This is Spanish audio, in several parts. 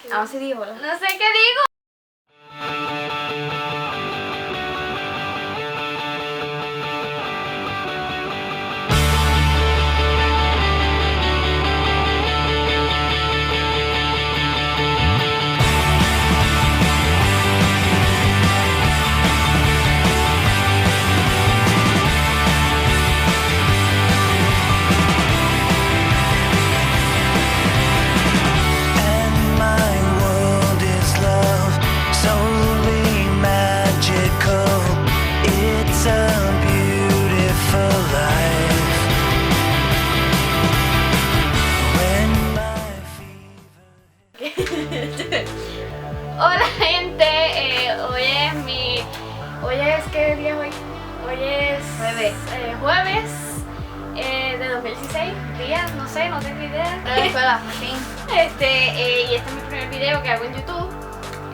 Vamos a decir hola. No sé qué digo. Hola gente, hoy es ¿qué día es hoy? Hoy es jueves de 2016, día, no sé, no tengo idea. De la escuela, por fin. Y este es mi primer video que hago en YouTube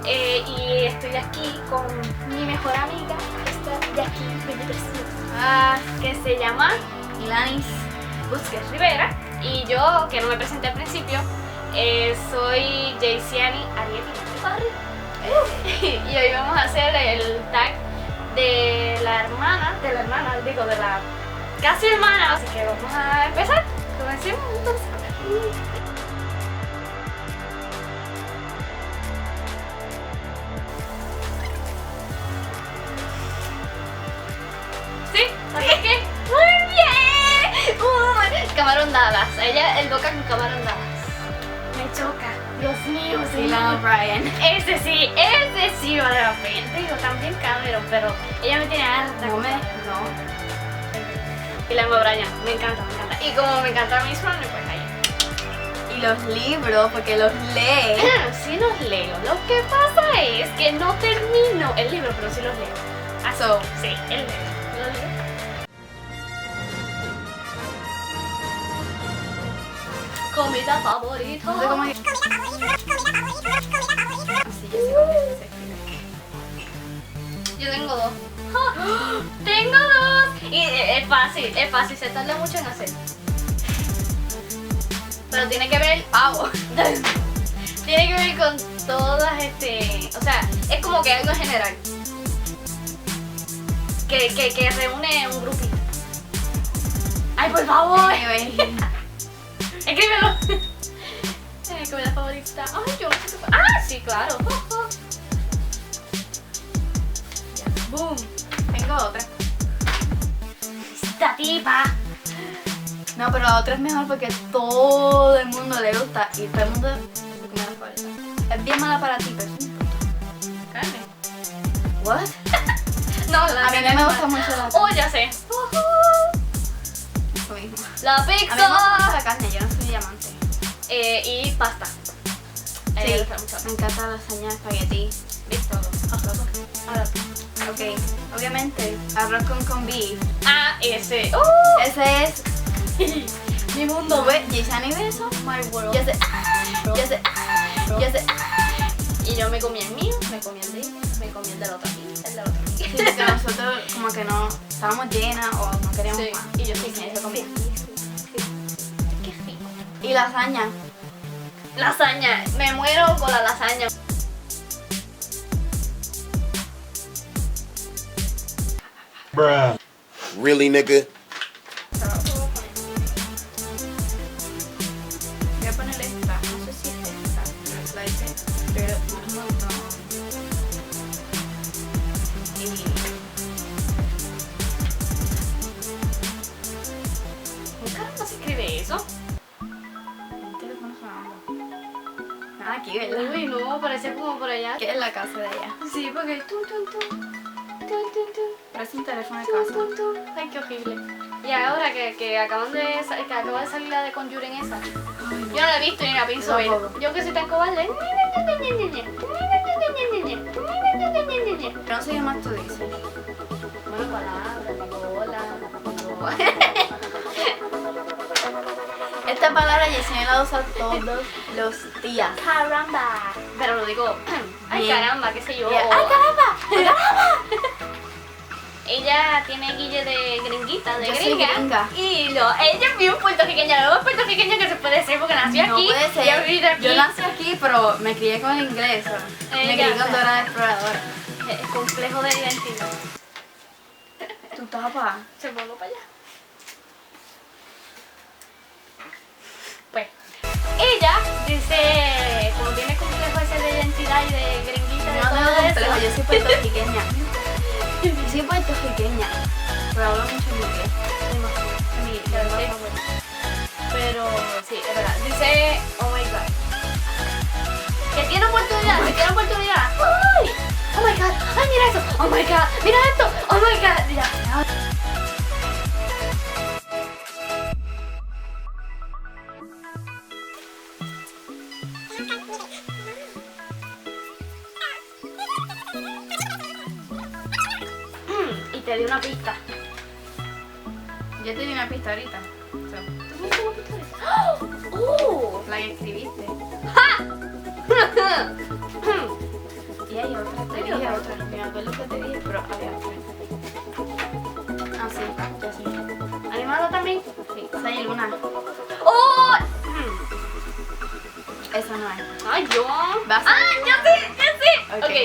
y estoy aquí con mi mejor amiga, esta de aquí, bella preciosa, que se llama Ilanis Busquets Rivera, y yo, que no me presenté al principio, soy Geisiane y hoy vamos a hacer el tag de la hermana, digo, de la casi hermana, así que vamos a empezar. Comencemos entonces. ¿Sí? ¿Sabes qué? ¡Muy bien! Camarón Dallas, ella el boca con camarón Dallas. Me choca, Dios mío, sí. Dylan O'Brien. Ese sí va de la frente. Digo, también Cameron, pero ella me tiene harta. No. Y la O'Brien, me encanta. Y como me encanta mi Runner, pues ahí. Y los libros, porque los lee. Sí los leo. Lo que pasa es que no termino el libro, pero sí los leo. Sí, el libro. Los leo. Comida favorita. No sé cómo es. Sí, yo sé cómo se escribe. Yo tengo dos. ¡Tengo dos! Y es fácil, se tarda mucho en hacer. Pero tiene que ver el pavo. Tiene que ver con todas o sea, es como que algo en general. Que reúne un grupito. ¡Ay, por favor! Anyway. Escríbelo. Comida favorita. Ay, yo no sé. Sí, claro. Boom. Tengo otra. Esta tipa. No, pero la otra es mejor porque todo el mundo le gusta y todo el mundo su comida favorita. Es bien mala para ti, pero sí. Carne. What? No, la A mí no me gusta mucho la carne. Ya sé. Eso mismo. La A mí me gusta pizza. mucho la carne, yo no soy diamante. Y pasta. Sí, me encanta la lasaña, espagueti, Listo. ahora, ok, obviamente, arroz con beef. Ese. Ese es Mi mundo. Geisiane ve eso. My world. Yo sé, yo sé. Y yo me comí el mío, me comí el de ella, me comí el de la otra amiga, el de la otra amiga. Sí, porque nosotros como que no estábamos llenas o no queríamos Sí, más. y yo sí, sí, eso comía. Qué rico. Y lasaña. Lasaña, me muero con la lasaña. Bruh. Really, nigga? Voy a ponerle esta, no sé si es esta, pero es la hice, pero un montón. ¿Cómo caramba se escribe eso? El teléfono sonando. Aquí, ¿verdad? Uy, no, parece como por allá. Que es la casa de ella. Sí, porque el Parece un teléfono de casa. Ay, qué horrible. Y ahora que acaba de salir la de Conjuring esa. Yo no la he visto ni la pienso ver. Yo que soy tan cobarde. Pero no sé qué más tú dices. Bueno, palabras, hola. Esta palabra Geisiane la usa todos los días. Caramba. Pero lo digo, ay Bien. caramba, qué sé yo. Bien. ¡Ay, caramba! ¡Ay, caramba! Ella tiene guille de gringuita, de Yo soy gringa. Y ella es bien puertorriqueña, lo más puertorriqueña que se puede ser porque nació No aquí. puede ser. Y ha vivido aquí. Yo nací aquí, pero me crié con el inglés. Me Ella, crié con o sea, Dora la Exploradora. El complejo de identidad. Tu tapa. Se volvió para allá. Pues, ella dice, como tiene complejo ese de identidad y de gringuita, de No tengo todo complejo, eso. yo soy puertorriqueña. Yo soy puertorriqueña. Pero hablo mucho inglés. Mi lengua favorita. Pero sí, es verdad. Dice, oh my god. Que tiene oportunidad, que tiene oportunidad. ¡Ay! Oh my god, ay mira eso, oh my god, mira esto, oh my god, mira. Y te di una pista. Yo te di una pista ahorita. ¿Tú me diste una pista ahorita? ¡Oh! La que escribiste. ¡Ja! Y hay otra, te dije otra. Me acuerdo que te dije, pero había otra. Ah, sí, ya sí. ¿Animado también? Sí, hay luna. ¡Oh! Esa no es. ¡Ay, yo! Vas a- ¡Ah, ya sé! ¡Ya sé! Ok. Ok.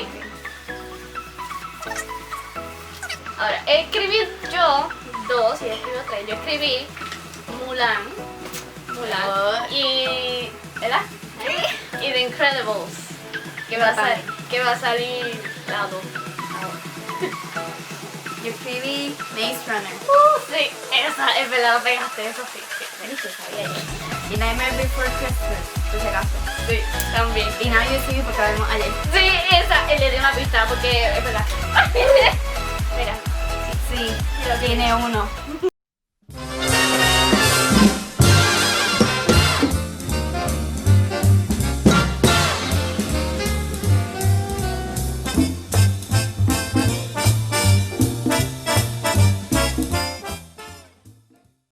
Ahora, escribí yo 2 y ella escribió 3. Yo escribí Mulan. Oh. Y... ¿verdad? Y The Incredibles. Que va a salir la 2. Yo escribí Maze Runner. Sí, esa es verdad, la pegaste, eso sí. ¿Viste? Sabía yo. Y Nightmare Before Christmas, por si acaso. Sí, también. Y Now You See Me porque la vimos ayer. Sí, esa, le di una pista porque es verdad. Mira. Sí, Mira, tiene uno.